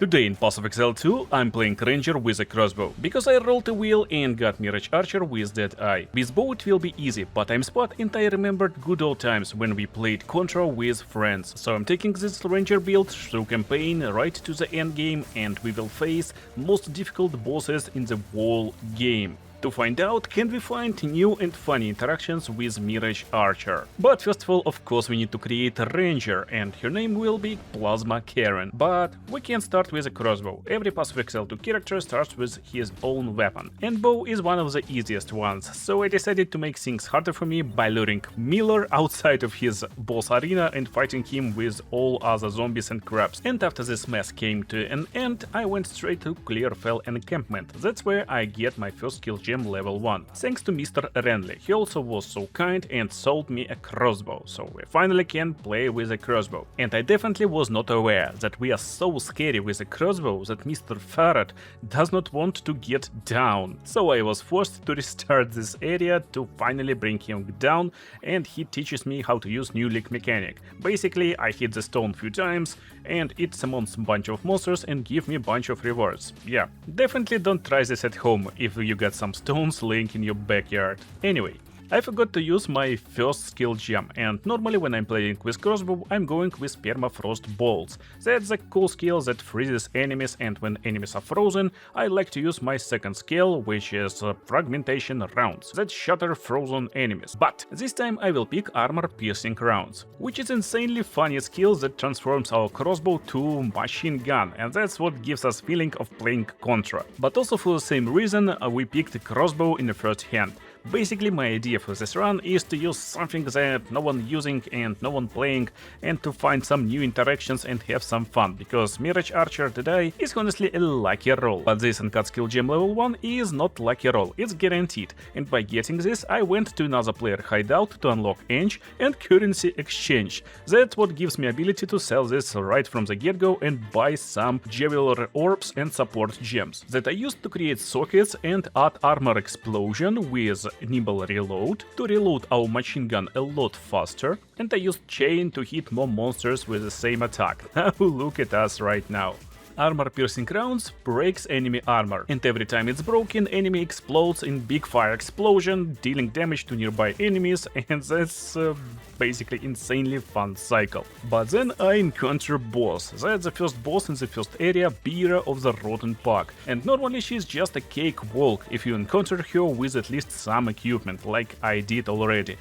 Today in Pass of Exile 2, I'm playing Ranger with a crossbow, because I rolled a wheel and got Mirage Archer with Deadeye. With bow it will be easy, but I'm spot and I remembered good old times when we played Contra with friends. So I'm taking this Ranger build through campaign right to the endgame and we will face most difficult bosses in the whole game. To find out, can we find new and funny interactions with Mirage Archer. But first of all, of course, we need to create a Ranger, and her name will be Plasma Karen. But we can start with a crossbow. Every Pass of Exile 2 character starts with his own weapon, and bow is one of the easiest ones, so I decided to make things harder for me by luring Miller outside of his boss arena and fighting him with all other zombies and crabs. And after this mess came to an end, I went straight to Clearfell encampment. That's where I get my first skill gem level 1, thanks to Mr. Renly. He also was so kind and sold me a crossbow, so we finally can play with a crossbow. And I definitely was not aware that we are so scary with a crossbow that Mr. Farad does not want to get down. So I was forced to restart this area to finally bring him down, and he teaches me how to use new leak mechanic. Basically, I hit the stone few times and it summons a bunch of monsters and give me a bunch of rewards. Yeah, definitely don't try this at home if you got some stones laying in your backyard. Anyway, I forgot to use my first skill gem, and normally when I'm playing with crossbow, I'm going with permafrost bolts. That's a cool skill that freezes enemies, and when enemies are frozen, I like to use my second skill, which is fragmentation rounds, that shatter frozen enemies. But this time I will pick armor piercing rounds, which is insanely funny skill that transforms our crossbow to machine gun, and that's what gives us feeling of playing Contra. But also for the same reason, we picked the crossbow in the first hand. Basically, my idea for this run is to use something that no one using and no one playing, and to find some new interactions and have some fun, because Mirage Archer Deadeye is honestly a lucky roll. But this uncut skill gem level 1 is not lucky roll, it's guaranteed, and by getting this I went to another player hideout to unlock Eng and currency exchange. That's what gives me ability to sell this right from the get-go and buy some Javeler orbs and support gems that I used to create sockets and add armor explosion with nimble reload to reload our machine gun a lot faster, and I used chain to hit more monsters with the same attack. Look at us right now. Armor piercing rounds breaks enemy armor, and every time it's broken, enemy explodes in big fire explosion, dealing damage to nearby enemies, and that's basically insanely fun cycle. But then I encounter boss. That's the first boss in the first area, Beera of the Rotten Park, and normally she's just a cake walk if you encounter her with at least some equipment, like I did already.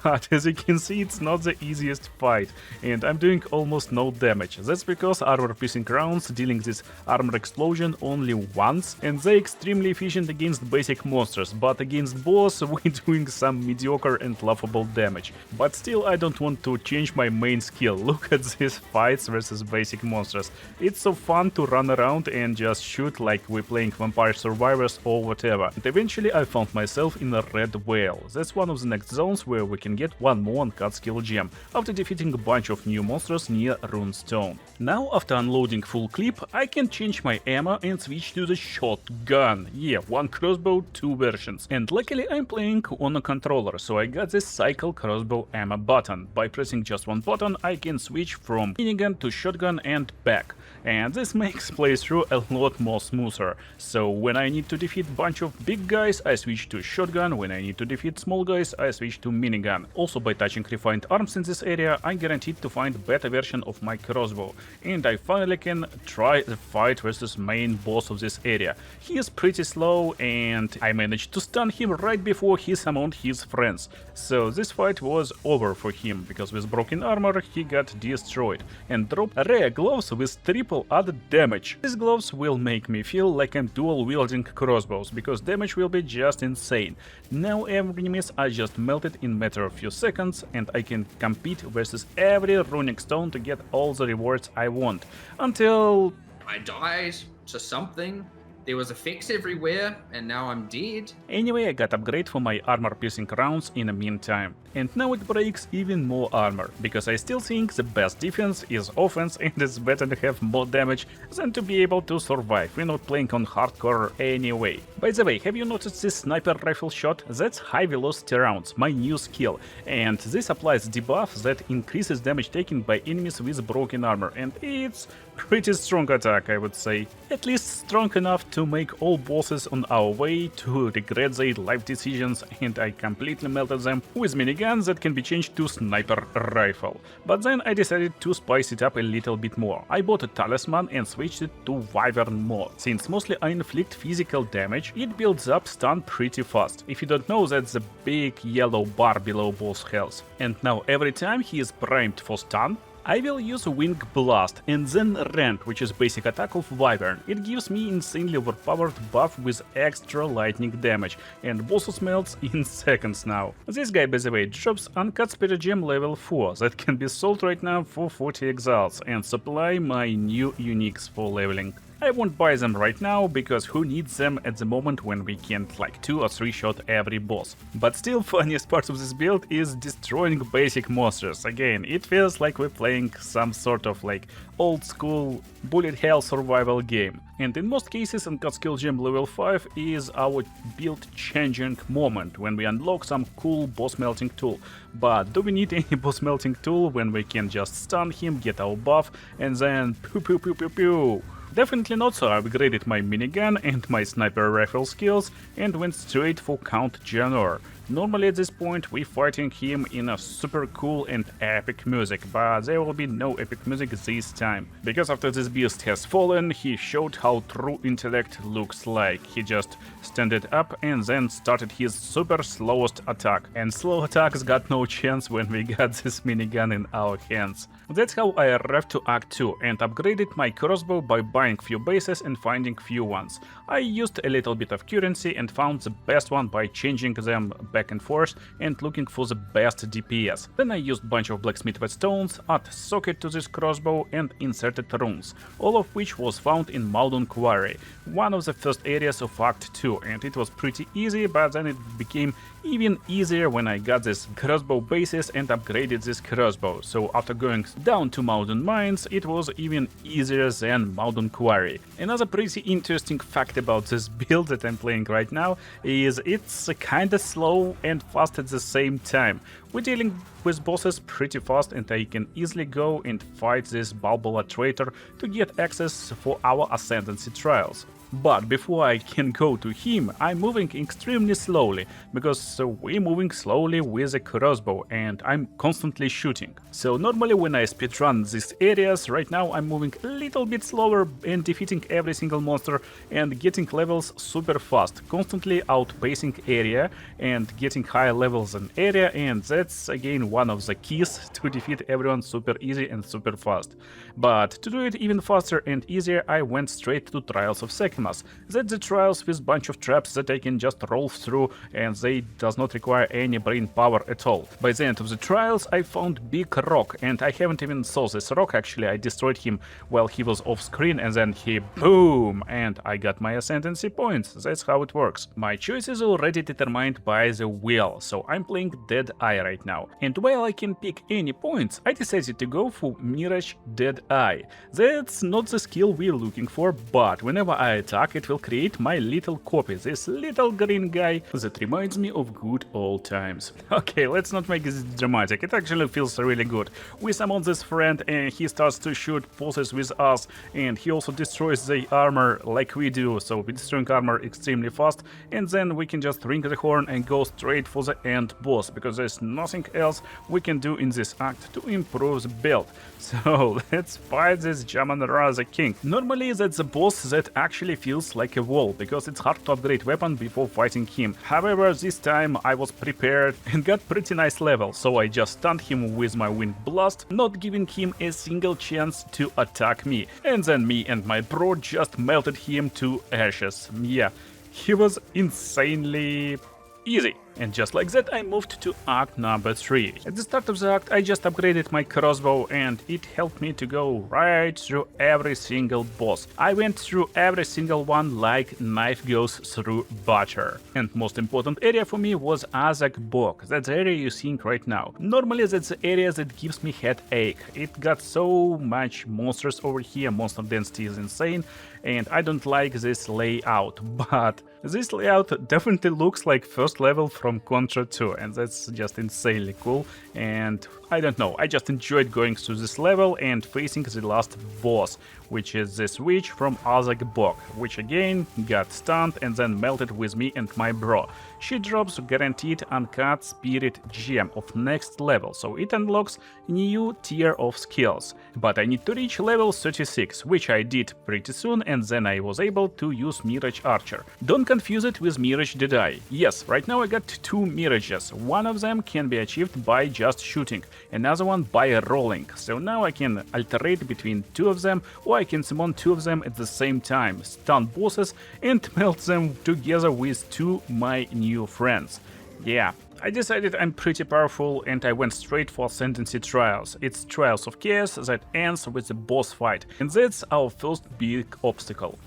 But as you can see, it's not the easiest fight, and I'm doing almost no damage. That's because armor piercing rounds dealing this armor explosion only once, and they're extremely efficient against basic monsters, but against boss we're doing some mediocre and laughable damage. But still, I don't want to change my main skill. Look at these fights versus basic monsters. It's so fun to run around and just shoot like we're playing Vampire Survivors or whatever. And eventually I found myself in a Red Whale. That's one of the next zones where we can get one more uncut skill gem, after defeating a bunch of new monsters near Runestone. Now, after unloading full clip, I can change my ammo and switch to the shotgun. Yeah, one crossbow, two versions. And luckily I'm playing on a controller, so I got this cycle crossbow ammo button. By pressing just one button, I can switch from minigun to shotgun and back. And this makes playthrough a lot more smoother. So when I need to defeat a bunch of big guys, I switch to shotgun. When I need to defeat small guys, I switch to minigun. Also, by touching refined arms in this area, I'm guaranteed to find a better version of my crossbow. And I finally can try the fight versus main boss of this area. He is pretty slow, and I managed to stun him right before he summoned his friends. So this fight was over for him, because with broken armor he got destroyed and dropped rare gloves with triple added damage. These gloves will make me feel like I'm dual wielding crossbows, because damage will be just insane. Now enemies are just melted in a matter of few seconds, and I can compete versus every runic stone to get all the rewards I want. Until I dies to something. There was a fix everywhere, and now I'm dead. Anyway, I got upgrade for my armor-piercing rounds in the meantime. And now it breaks even more armor, because I still think the best defense is offense and it's better to have more damage than to be able to survive. We're not playing on hardcore anyway. By the way, have you noticed this sniper rifle shot? That's high velocity rounds, my new skill. And this applies debuff that increases damage taken by enemies with broken armor. And it's pretty strong attack, I would say. At least strong enough to make all bosses on our way to regret their life decisions, and I completely melted them with miniguns that can be changed to sniper rifle. But then I decided to spice it up a little bit more. I bought a talisman and switched it to Wyvern mode. Since mostly I inflict physical damage, it builds up stun pretty fast. If you don't know, that's the big yellow bar below boss health. And now every time he is primed for stun, I will use Wing Blast and then Rend, which is basic attack of Wyvern. It gives me insanely overpowered buff with extra lightning damage, and bosses melts in seconds now. This guy, by the way, drops Uncut Spirit Gem level 4 that can be sold right now for 40 exiles and supply my new uniques for leveling. I won't buy them right now, because who needs them at the moment when we can't like 2 or 3 shot every boss. But still, funniest part of this build is destroying basic monsters. Again, it feels like we're playing some sort of like old school bullet hell survival game. And in most cases, Uncut Skill Gem level 5 is our build changing moment when we unlock some cool boss melting tool. But do we need any boss melting tool when we can just stun him, get our buff, and then pew pew pew pew pew? Definitely not, so I upgraded my minigun and my sniper rifle skills and went straight for Count Janor. Normally at this point we're fighting him in a super cool and epic music, but there will be no epic music this time. Because after this beast has fallen, he showed how true intellect looks like. He just standed up and then started his super slowest attack. And slow attacks got no chance when we got this minigun in our hands. That's how I arrived to Act 2 and upgraded my crossbow by buying few bases and finding few ones. I used a little bit of currency and found the best one by changing them back and forth and looking for the best DPS. Then I used bunch of blacksmith stones, add socket to this crossbow and inserted runes, all of which was found in Maldon Quarry, one of the first areas of Act 2, and it was pretty easy, but then it became even easier when I got this crossbow bases and upgraded this crossbow. So after going down to Maldon Mines, it was even easier than Maldon Quarry. Another pretty interesting fact about this build that I'm playing right now is it's kinda slow and fast at the same time. We're dealing with bosses pretty fast, and I can easily go and fight this Balboa traitor to get access for our Ascendancy trials. But before I can go to him, I'm moving extremely slowly, because we're moving slowly with a crossbow and I'm constantly shooting. So normally when I speedrun these areas, right now I'm moving a little bit slower and defeating every single monster and getting levels super fast, constantly outpacing area and getting higher levels than area, and that's again one of the keys to defeat everyone super easy and super fast. But to do it even faster and easier, I went straight to Trials of Sekhmet. That's the trials with bunch of traps that I can just roll through, and they does not require any brain power at all. By the end of the trials I found big rock, and I haven't even saw this rock actually. I destroyed him while he was off screen, and then he boom, and I got my Ascendancy points. That's how it works. My choice is already determined by the wheel, so I'm playing Deadeye right now. And while I can pick any points, I decided to go for Mirage Deadeye. That's not the skill we're looking for, but whenever I attack, it will create my little copy, this little green guy that reminds me of good old times. Okay, let's not make this dramatic, it actually feels really good. We summon this friend and he starts to shoot bosses with us, and he also destroys the armor like we do, so we destroying armor extremely fast, and then we can just ring the horn and go straight for the end boss, because there's nothing else we can do in this act to improve the build. So let's fight this Jaman-Ra the King. Normally that's the boss that actually feels like a wall, because it's hard to upgrade weapon before fighting him. However, this time I was prepared and got pretty nice level, so I just stunned him with my Wind Blast, not giving him a single chance to attack me. And then me and my bro just melted him to ashes. Yeah, he was insanely easy. And just like that, I moved to act number 3. At the start of the act, I just upgraded my crossbow and it helped me to go right through every single boss. I went through every single one like knife goes through butter. And most important area for me was Azak Bog. That's the area you're seeing right now. Normally that's the area that gives me headache. It got so much monsters over here, monster density is insane, and I don't like this layout, but this layout definitely looks like first level from Contra 2, and that's just insanely cool. And I don't know, I just enjoyed going through this level and facing the last boss, which is this witch from Azak Bog, which again got stunned and then melted with me and my bro. She drops guaranteed uncut spirit gem of next level, so it unlocks new tier of skills. But I need to reach level 36, which I did pretty soon, and then I was able to use Mirage Archer. Don't confuse it with Mirage Deadeye. Yes, right now I got 2 Mirages. One of them can be achieved by just shooting, another one by rolling. So now I can alternate between 2 of them, or I can summon 2 of them at the same time, stun bosses and melt them together with 2 my new friends. Yeah, I decided I'm pretty powerful and I went straight for Ascendancy Trials. It's Trials of Chaos that ends with the boss fight, and that's our first big obstacle.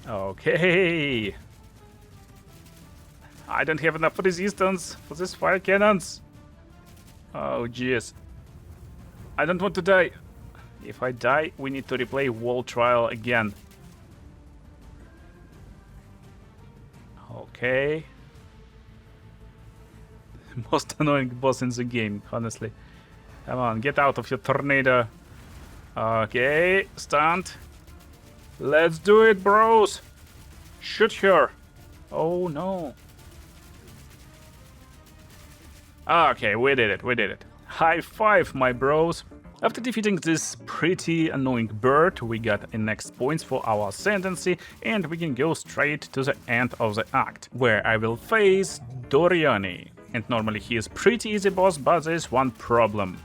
Okay. I don't have enough resistance for these fire cannons. Oh jeez. I don't want to die. If I die, we need to replay Wall Trial again. Okay. Most annoying boss in the game, honestly. Come on, get out of your tornado. Okay, stunned. Let's do it, bros. Shoot her. Oh no. Okay, we did it. High five, my bros. After defeating this pretty annoying bird, we got the next points for our ascendancy, and we can go straight to the end of the act, where I will face Doriani. And normally he is pretty easy boss, but there's one problem.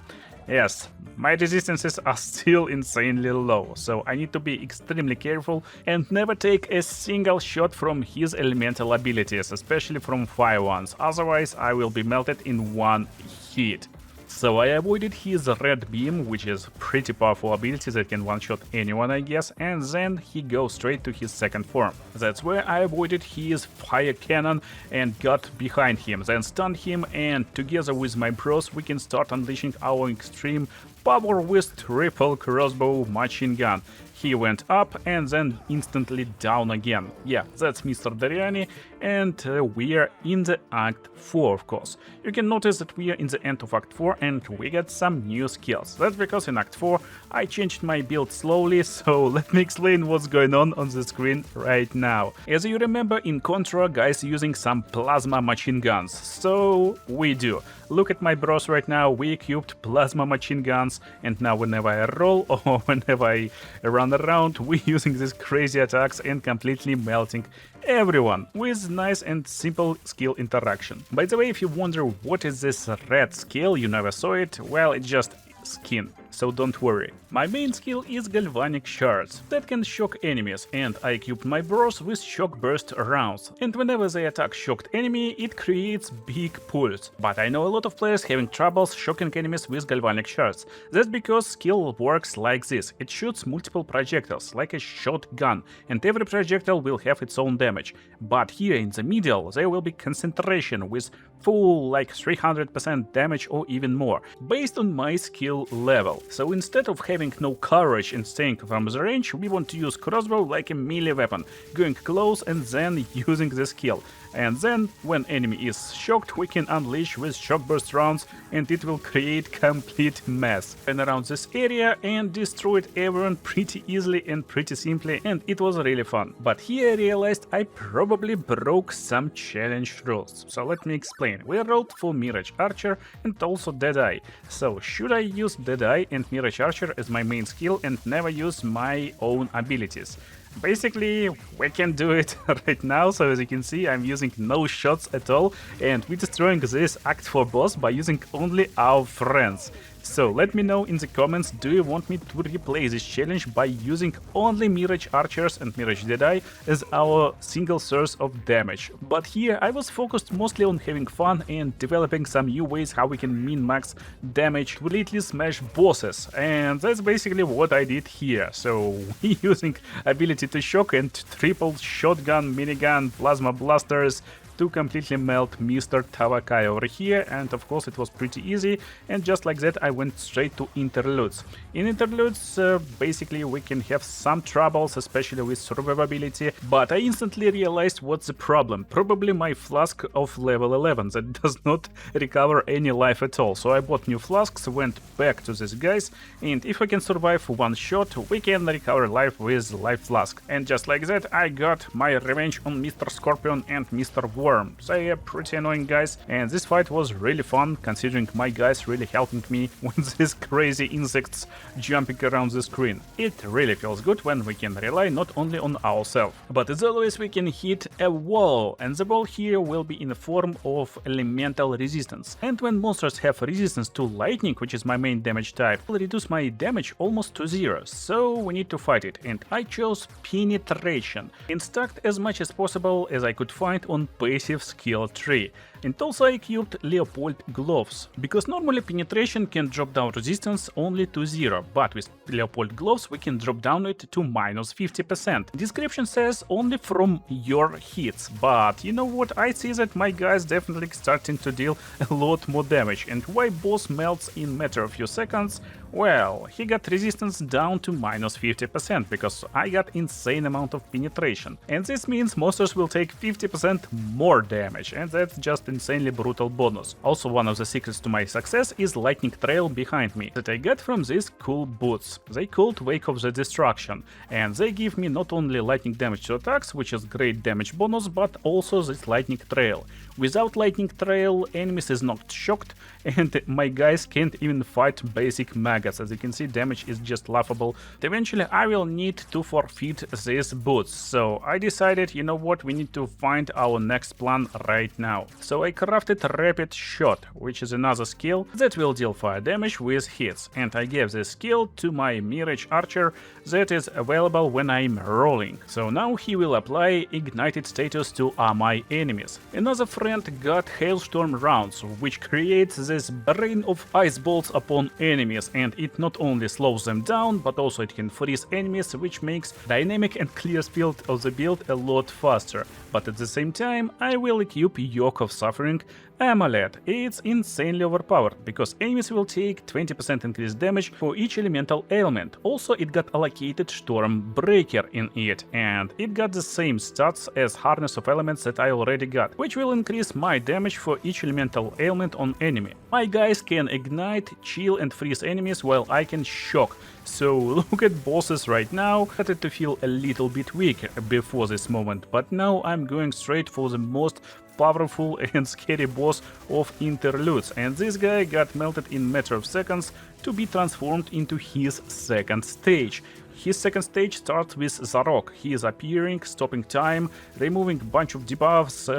Yes, my resistances are still insanely low, so I need to be extremely careful and never take a single shot from his elemental abilities, especially from fire ones, otherwise I will be melted in one hit. So I avoided his red beam, which is pretty powerful ability that can one-shot anyone, I guess, and then he goes straight to his second form. That's where I avoided his fire cannon and got behind him, then stunned him, and together with my bros we can start unleashing our extreme power with triple crossbow machine gun. He went up and then instantly down again. Yeah, that's Mr. Doriani, and we are in the Act 4, of course. You can notice that we are in the end of Act 4 and we got some new skills. That's because in Act 4 I changed my build slowly, so let me explain what's going on the screen right now. As you remember, in Contra, guys using some plasma machine guns, so we do. Look at my bros right now, we equipped plasma machine guns, and now whenever I roll or whenever I run around, we're using these crazy attacks and completely melting everyone with nice and simple skill interaction. By the way, if you wonder what is this red skill, you never saw it, well, it's just skin, so don't worry. My main skill is galvanic shards that can shock enemies, and I equipped my bros with shock burst rounds, and whenever they attack shocked enemy it creates big pulse. But I know a lot of players having troubles shocking enemies with galvanic shards. That's because skill works like this: it shoots multiple projectiles like a shotgun, and every projectile will have its own damage. But here in the middle there will be concentration with full like 300% damage or even more, based on my skill level. So instead of having no courage and staying from the range, we want to use crossbow like a melee weapon, going close and then using the skill. And then, when enemy is shocked, we can unleash with shock burst rounds, and it will create complete mess and around this area and destroyed everyone pretty easily and pretty simply, and it was really fun. But here I realized I probably broke some challenge rules. So let me explain. We rolled for Mirage Archer and also Deadeye. So should I use Deadeye and Mirage Archer as my main skill and never use my own abilities? Basically, we can do it right now, so as you can see, I'm using no shots at all, and we're destroying this Act 4 boss by using only our friends. So let me know in the comments, do you want me to replay this challenge by using only Mirage Archers and Mirage Deadeye as our single source of damage. But here I was focused mostly on having fun and developing some new ways how we can min-max damage to completely smash bosses, and that's basically what I did here. So using ability to shock and triple shotgun, minigun, plasma blasters to completely melt Mr. Tawakai over here, and of course it was pretty easy, and just like that I went straight to interludes. In interludes basically we can have some troubles, especially with survivability, but I instantly realized what's the problem. Probably my flask of level 11 that does not recover any life at all. So I bought new flasks, went back to these guys, and if we can survive one shot we can recover life with life flask. And just like that I got my revenge on Mr. Scorpion and Mr. Worm. They are pretty annoying guys, and this fight was really fun considering my guys really helping me with these crazy insects jumping around the screen. It really feels good when we can rely not only on ourselves, but as always we can hit a wall, and the wall here will be in the form of elemental resistance. And when monsters have resistance to lightning, which is my main damage type, it will reduce my damage almost to zero, so we need to fight it, and I chose penetration and stacked as much as possible as I could find on passive skill tree. And also I equipped Leopold gloves, because normally penetration can drop down resistance only to 0, but with Leopold gloves we can drop down it to minus 50%. Description says only from your hits, but you know what, I see that my guys definitely starting to deal a lot more damage. And why boss melts in matter of few seconds? Well, he got resistance down to minus 50% because I got insane amount of penetration, and this means monsters will take 50% more damage, and that's just insanely brutal bonus. Also, one of the secrets to my success is lightning trail behind me that I got from these cool boots. They called Wake of the Destruction, and they give me not only lightning damage to attacks, which is great damage bonus, but also this lightning trail. Without lightning trail, enemies is not shocked, and my guys can't even fight basic maggots. As you can see, damage is just laughable. Eventually I will need to forfeit these boots, so I decided, you know what, we need to find our next plan right now. So I crafted Rapid Shot, which is another skill that will deal fire damage with hits, and I gave this skill to my Mirage Archer that is available when I'm rolling. So now he will apply ignited status to my enemies. Another friend got Hailstorm rounds, which creates this rain of ice bolts upon enemies, and it not only slows them down, but also it can freeze enemies, which makes dynamic and clear speed of the build a lot faster. But at the same time, I will equip Yoke of Suffering Amulet. It's insanely overpowered, because enemies will take 20% increased damage for each elemental ailment. Also, it got allocated Storm Breaker in it, and it got the same stats as Harness of Elements that I already got, which will increase my damage for each elemental ailment on enemy. My guys can ignite, chill and freeze enemies, while I can shock. So look at bosses right now. I started to feel a little bit weak before this moment, but now I'm going straight for the most powerful and scary boss of interludes, and this guy got melted in matter of seconds to be transformed into his second stage. His second stage starts with Zarok. He is appearing, stopping time, removing a bunch of debuffs,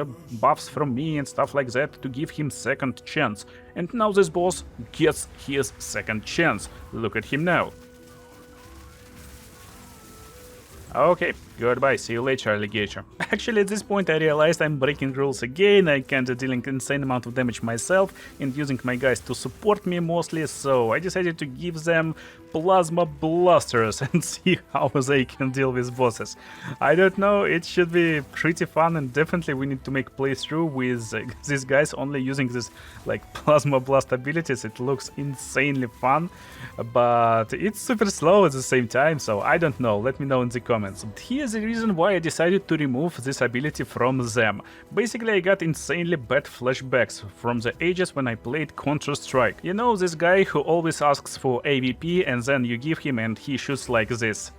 buffs from me and stuff like that to give him second chance. And now this boss gets his second chance. Look at him now. Okay, goodbye, see you later, alligator. Actually, at this point I realized I'm breaking rules again. I kinda dealing insane amount of damage myself and using my guys to support me mostly, so I decided to give them plasma blasters and see how they can deal with bosses. I don't know, it should be pretty fun, and definitely we need to make playthrough with these guys only using this like plasma blast abilities. It looks insanely fun, but it's super slow at the same time, so I don't know, let me know in the comments. Here's the reason why I decided to remove this ability from them. Basically I got insanely bad flashbacks from the ages when I played Counter-Strike. You know, this guy who always asks for AVP and then you give him and he shoots like this.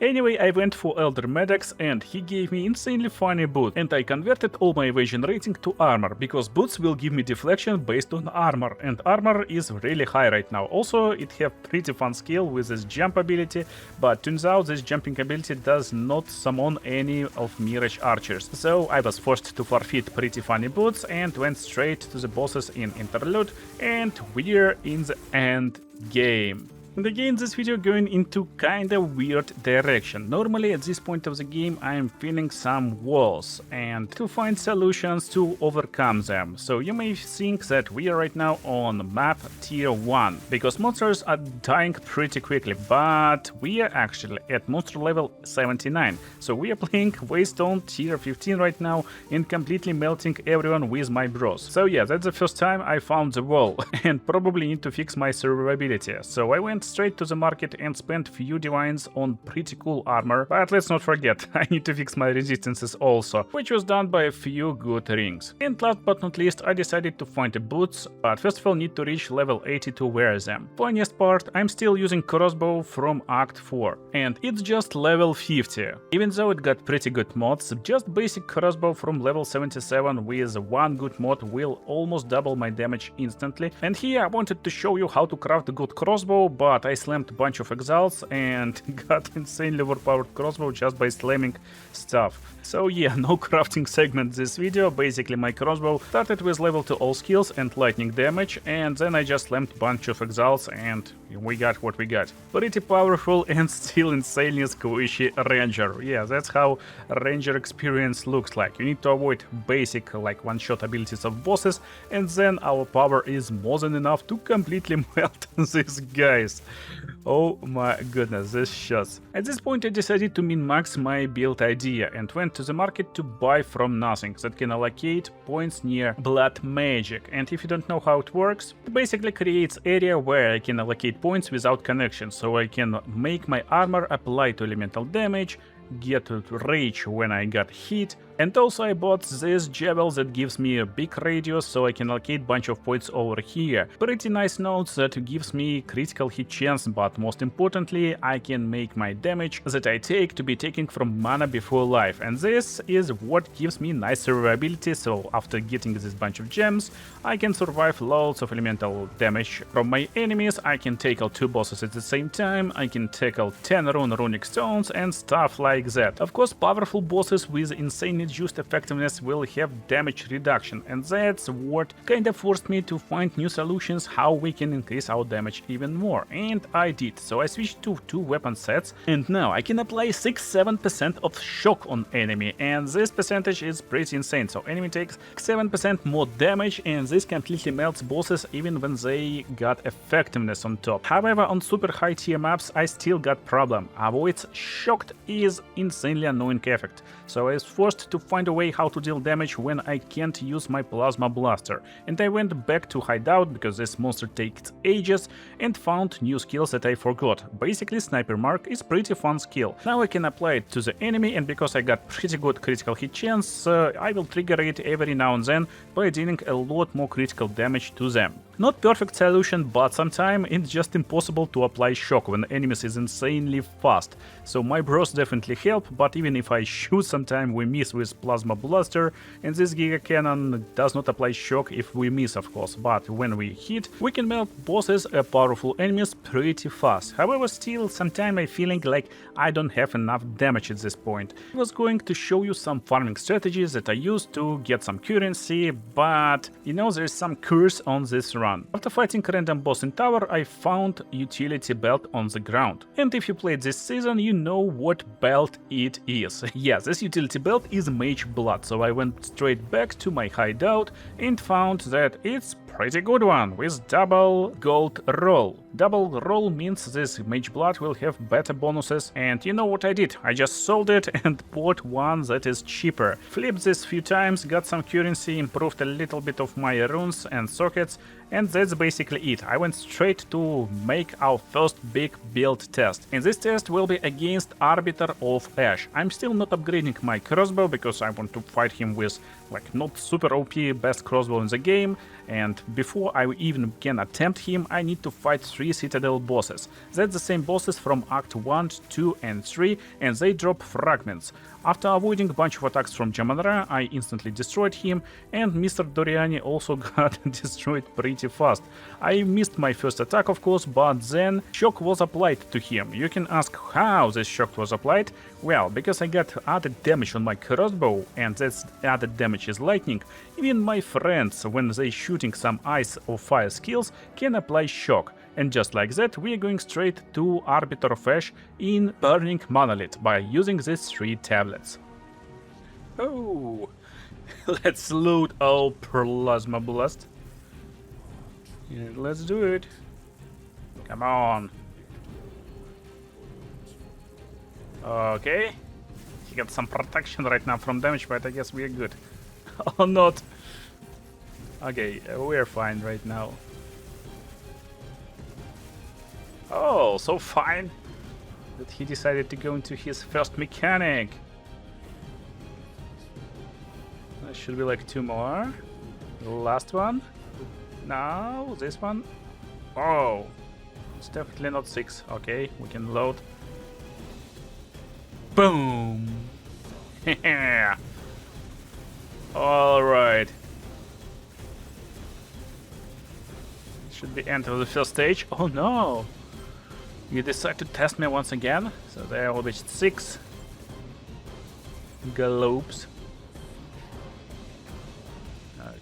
Anyway, I went for Elder Maddox and he gave me insanely funny boot, and I converted all my evasion rating to armor, because boots will give me deflection based on armor, and armor is really high right now. Also, it have pretty fun skill with this jump ability, but turns out this jumping ability ability does not summon any of Mirage Archers, so I was forced to forfeit pretty funny boots and went straight to the bosses in Interlude, and we're in the end game. And again, this video going into kinda weird direction. Normally at this point of the game I'm feeling some walls and to find solutions to overcome them. So you may think that we are right now on map tier 1, because monsters are dying pretty quickly, but we are actually at monster level 79. So we are playing Waystone tier 15 right now and completely melting everyone with my bros. So yeah, that's the first time I found the wall and probably need to fix my survivability. So I went straight to the market and spent few divines on pretty cool armor, but let's not forget, I need to fix my resistances also, which was done by a few good rings. And last but not least, I decided to find the boots, but first of all need to reach level 80 to wear them. Funniest part, I'm still using crossbow from Act 4, and it's just level 50. Even though it got pretty good mods, just basic crossbow from level 77 with one good mod will almost double my damage instantly. And here I wanted to show you how to craft a good crossbow, but I slammed a bunch of exiles and got insanely overpowered crossbow just by slamming stuff. So yeah, no crafting segment this video. Basically my crossbow started with level 2 all skills and lightning damage, and then I just slammed a bunch of exiles and we got what we got. Pretty powerful and still insanely squishy ranger. Yeah, that's how ranger experience looks like. You need to avoid basic like one-shot abilities of bosses, and then our power is more than enough to completely melt these guys. Oh my goodness, these shots. At this point I decided to min-max my build idea and went to the market to buy from nothing that can allocate points near blood magic. And if you don't know how it works, it basically creates area where I can allocate points without connection, so I can make my armor apply to elemental damage, get rage when I got hit, and also I bought this javel that gives me a big radius, so I can allocate bunch of points over here. Pretty nice notes that gives me critical hit chance, but most importantly I can make my damage that I take to be taken from mana before life, and this is what gives me nice survivability. So after getting this bunch of gems I can survive loads of elemental damage from my enemies, I can tackle 2 bosses at the same time, I can tackle 10 runic stones and stuff like that. Of course, powerful bosses with insanely juiced effectiveness will have damage reduction, and that's what kinda forced me to find new solutions how we can increase our damage even more, and I did. So I switched to 2 weapon sets, and now I can apply 6-7% of shock on enemy, and this percentage is pretty insane. So enemy takes 7% more damage, and this completely melts bosses even when they got effectiveness on top. However, on super high tier maps I still got problem. Avoid shocked is insanely annoying effect, so I was forced to find a way how to deal damage when I can't use my plasma blaster, and I went back to hideout because this monster takes ages, and found new skills that I forgot. Basically sniper mark is pretty fun skill. Now I can apply it to the enemy, and because I got pretty good critical hit chance, I will trigger it every now and then by dealing a lot more critical damage to them. Not perfect solution, but sometimes it's just impossible to apply shock when enemies is insanely fast. So my bros definitely help, but even if I shoot sometime we miss with plasma blaster, and this giga cannon does not apply shock if we miss, of course, but when we hit we can melt bosses or powerful enemies pretty fast. However, still sometimes I feeling like I don't have enough damage at this point. I was going to show you some farming strategies that I used to get some currency, but you know there's some curse on this run. After fighting random boss in tower, I found utility belt on the ground. And if you played this season, you know what belt it is. Yeah, this utility belt is mage blood, so I went straight back to my hideout and found that it's pretty good one with double gold roll. Double roll means this mage blood will have better bonuses, and you know what I did? I just sold it and bought one that is cheaper. Flipped this few times, got some currency, improved a little bit of my runes and sockets, and that's basically it. I went straight to make our first big build test. And this test will be against Arbiter of Ash. I'm still not upgrading my crossbow because I want to fight him with like not super OP best crossbow in the game, and before I even can attempt him I need to fight 3 Citadel bosses. That's the same bosses from Act 1, 2 and 3, and they drop fragments. After avoiding a bunch of attacks from Jamanra, I instantly destroyed him, and Mr. Doriani also got destroyed pretty pretty fast. I missed my first attack, of course, but then shock was applied to him. You can ask how this shock was applied? Well, because I got added damage on my crossbow, and that added damage is lightning, even my friends, when they shooting some ice or fire skills, can apply shock. And just like that, we are going straight to Arbiter of Ash in Burning Monolith by using these 3 tablets. Oh, let's load our Plasma Blast. Yeah, let's do it. Come on. Okay. He got some protection right now from damage, but I guess we are good. Oh, not. Okay, we're fine right now. Oh, so fine that he decided to go into his first mechanic. There should be like 2 more. The last one. No, this one. Oh, it's definitely not 6. Okay, we can load. Boom. Yeah. All right. Should be end of the first stage. Oh no. You decide to test me once again, so there will be 6 globes.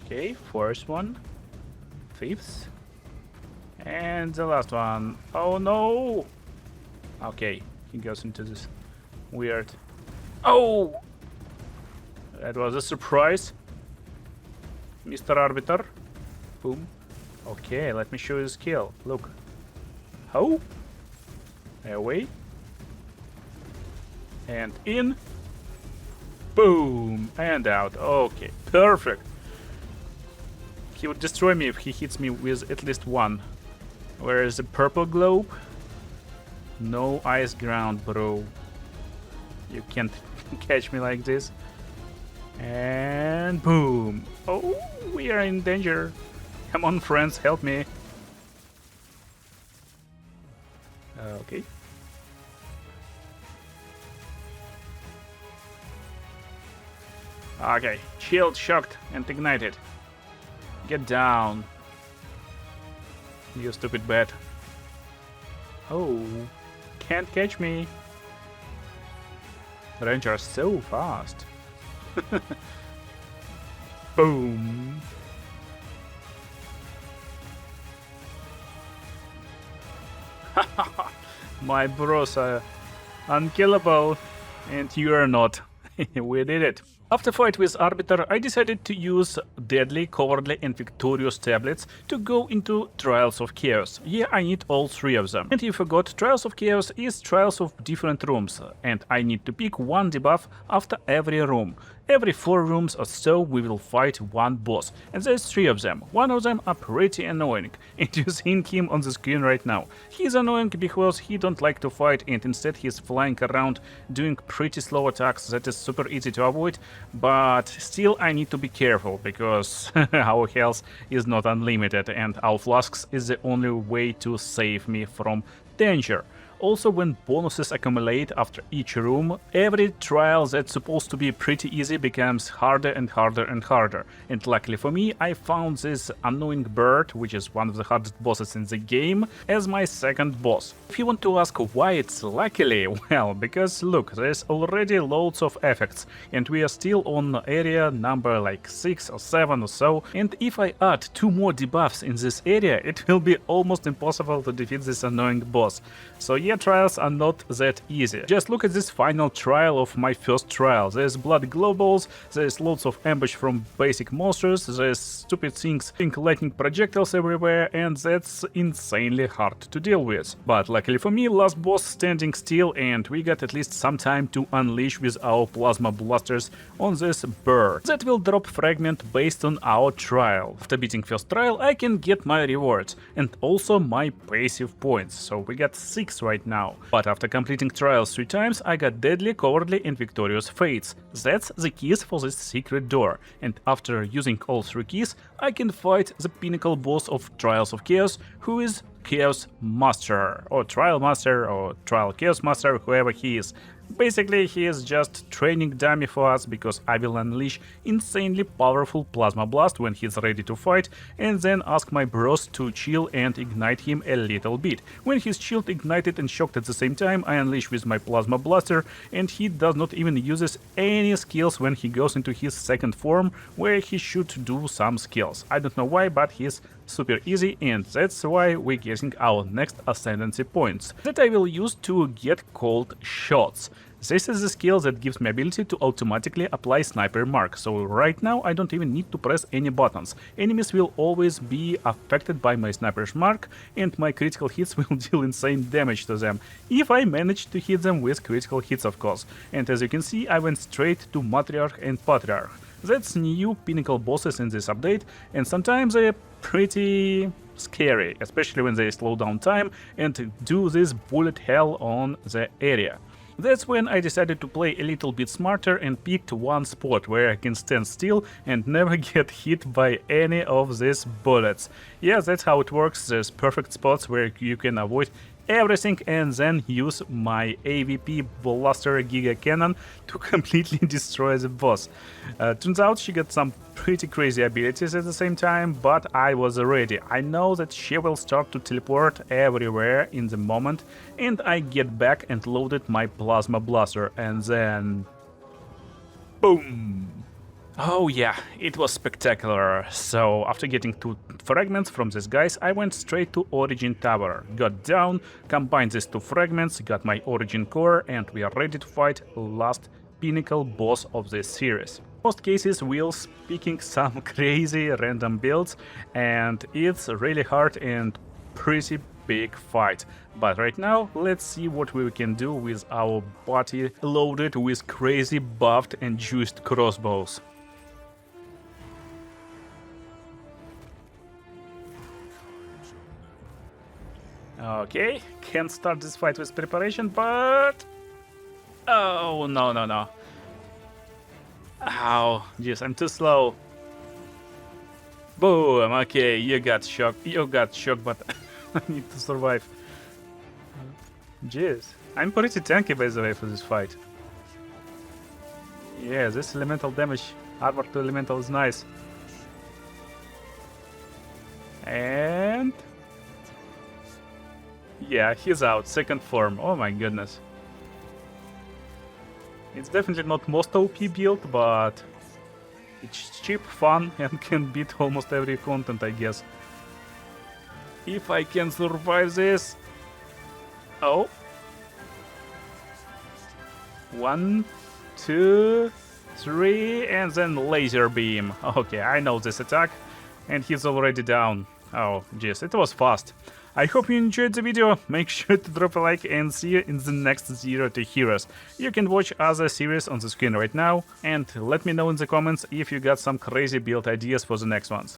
Okay, first one, 5th, and the last one. Oh no! Okay, he goes into this weird. Oh! That was a surprise, Mr. Arbiter. Boom. Okay, let me show you the skill. Look. How? Away. And in. Boom. And out. Okay, perfect. He would destroy me if he hits me with at least 1. Where is the purple globe? No ice ground, bro. You can't catch me like this. And boom. Oh, we are in danger. Come on, friends, help me. Okay. Okay, shield shocked and ignited. Get down. You stupid bat. Oh, can't catch me. Ranger are so fast. Boom. My bros are unkillable, and you are not. We did it. After fight with Arbiter, I decided to use Deadly, Cowardly and Victorious tablets to go into Trials of Chaos. Yeah, I need all 3 of them. And you forgot, Trials of Chaos is trials of different rooms, and I need to pick 1 debuff after every room. Every 4 rooms or so we will fight 1 boss, and there's 3 of them. 1 of them are pretty annoying, and you're seeing him on the screen right now. He's annoying because he don't like to fight, and instead he's flying around doing pretty slow attacks that is super easy to avoid, but still I need to be careful because our health is not unlimited and our flasks is the only way to save me from danger. Also, when bonuses accumulate after each room, every trial that's supposed to be pretty easy becomes harder and harder and harder. And luckily for me, I found this annoying bird, which is one of the hardest bosses in the game, as my second boss. If you want to ask why it's luckily, well, because look, there's already loads of effects, and we are still on area number like 6 or 7 or so, and if I add 2 more debuffs in this area, it will be almost impossible to defeat this annoying boss. So yeah, trials are not that easy. Just look at this final trial of my first trial. There's blood globals, there's lots of ambush from basic monsters, there's stupid things, pink lightning projectiles everywhere, and that's insanely hard to deal with. But luckily for me, last boss standing still, and we got at least some time to unleash with our plasma blasters on this bird. That will drop fragment based on our trial. After beating first trial, I can get my rewards, and also my passive points, so we got 6 right now. But after completing trials 3 times, I got Deadly, Cowardly and Victorious Fates. That's the keys for this secret door, and after using all 3 keys, I can fight the pinnacle boss of Trials of Chaos, who is Chaos Master, or Trial Master, or Trial Chaos Master, whoever he is. Basically, he is just training dummy for us because I will unleash insanely powerful Plasma Blast when he's ready to fight and then ask my bros to chill and ignite him a little bit. When his shield ignited and shocked at the same time, I unleash with my Plasma Blaster and he does not even uses any skills when he goes into his second form where he should do some skills. I don't know why, but he's super easy, and that's why we're getting our next ascendancy points that I will use to get cold shots. This is the skill that gives me ability to automatically apply sniper mark, so right now I don't even need to press any buttons. Enemies will always be affected by my sniper's mark, and my critical hits will deal insane damage to them, if I manage to hit them with critical hits, of course. And as you can see, I went straight to Matriarch and Patriarch. That's new pinnacle bosses in this update, and sometimes they're pretty scary, especially when they slow down time and do this bullet hell on the area. That's when I decided to play a little bit smarter and picked one spot where I can stand still and never get hit by any of these bullets. Yeah, that's how it works. There's perfect spots where you can avoid everything and then use my AVP Blaster Giga Cannon to completely destroy the boss. Turns out she got some pretty crazy abilities at the same time, but I was ready. I know that she will start to teleport everywhere in the moment, and I get back and loaded my Plasma Blaster, and then boom! Oh yeah, it was spectacular. So after getting 2 fragments from these guys, I went straight to Origin Tower, got down, combined these 2 fragments, got my Origin Core, and we are ready to fight last pinnacle boss of this series. Most cases we'll picking some crazy random builds, and it's really hard and pretty big fight. But right now, let's see what we can do with our body loaded with crazy buffed and juiced crossbows. Okay, can't start this fight with preparation, but... Oh, no, no, no. Ow, jeez, I'm too slow. Boom, okay, you got shocked, but I need to survive. Jeez, I'm pretty tanky, by the way, for this fight. Yeah, this elemental damage, armor to elemental is nice. And... yeah, he's out, second form, oh my goodness. It's definitely not most OP build, but it's cheap, fun, and can beat almost every content, I guess. If I can survive this... Oh. 1, 2, 3, and then laser beam. Okay, I know this attack, and he's already down. Oh, jeez, it was fast. I hope you enjoyed the video, make sure to drop a like and see you in the next Zero to Heroes. You can watch other series on the screen right now, and let me know in the comments if you got some crazy build ideas for the next ones.